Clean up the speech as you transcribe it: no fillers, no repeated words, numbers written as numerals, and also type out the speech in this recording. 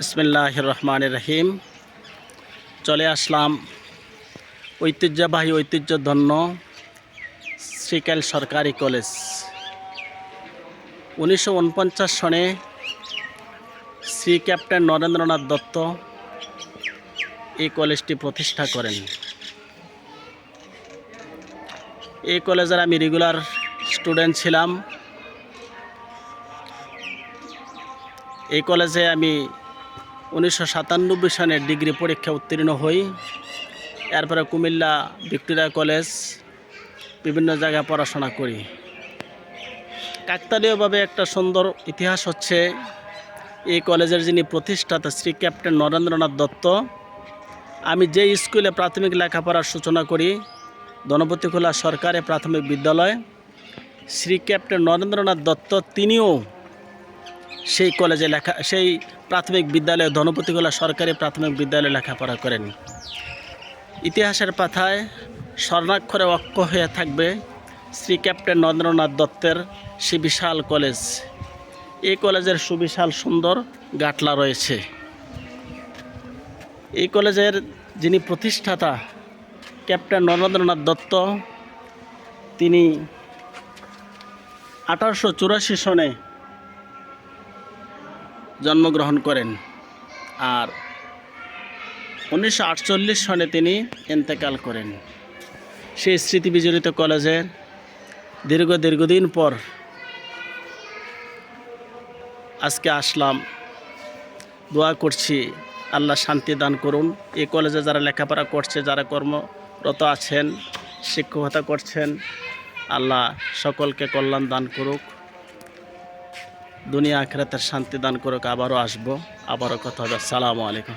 বিসমিল্লাহির রহমানির রহিম। চলে আসলাম ঐতিহ্যধন্য শ্রীকাল সরকারি কলেজ। 1949 সনে শ্রী ক্যাপ্টেন নরেন্দ্রনাথ দত্ত এই কলেজটি প্রতিষ্ঠা করেন। এই কলেজের আমি রেগুলার স্টুডেন্ট ছিলাম। এই কলেজে আমি 1997 সনে ডিগ্রি পরীক্ষা উত্তীর্ণ হই। এরপরে কুমিল্লা ভিক্টোরিয়া কলেজ বিভিন্ন জায়গায় পড়াশোনা করি। কাকতালীয়ভাবে একটা সুন্দর ইতিহাস হচ্ছে, এই কলেজের যিনি প্রতিষ্ঠাতা শ্রী ক্যাপ্টেন নরেন্দ্রনাথ দত্ত। আমি যে স্কুলে প্রাথমিক লেখাপড়ার সূচনা করি, ধনপতিখোলা সরকারি প্রাথমিক বিদ্যালয়, শ্রী ক্যাপ্টেন নরেন্দ্রনাথ দত্ত তিনিও সেই কলেজে সেই প্রাথমিক বিদ্যালয়ে ধনপতিখোলা সরকারি প্রাথমিক বিদ্যালয়ে লেখাপড়া করেন। ইতিহাসের পাতায় স্বর্ণাক্ষরে অক্ষর হয়ে থাকবে শ্রী ক্যাপ্টেন নরেন্দ্রনাথ দত্তের সে বিশাল কলেজ। এই কলেজের সুবিশাল সুন্দর গাটলা রয়েছে। এই কলেজের যিনি প্রতিষ্ঠাতা ক্যাপ্টেন নরেন্দ্রনাথ দত্ত, তিনি 1884 সনে জন্মগ্রহণ করেন আর 1948 সনে তিনি ইন্তেকাল করেন। সেই স্মৃতি বিজড়িত কলেজে দীর্ঘদিন পর আজকে আসলাম। দোয়া করছি আল্লাহ শান্তি দান করুন। এই কলেজে যারা লেখাপড়া করছে, যারা কর্মরত আছেন, শিক্ষকতা করছেন, আল্লাহ সকলকে কল্যাণ দান করুক, দুনিয়া আখিরাতের শান্তি দান করুক। আবারও আসবো, আবারও কথা হবে। আসসালামু আলাইকুম।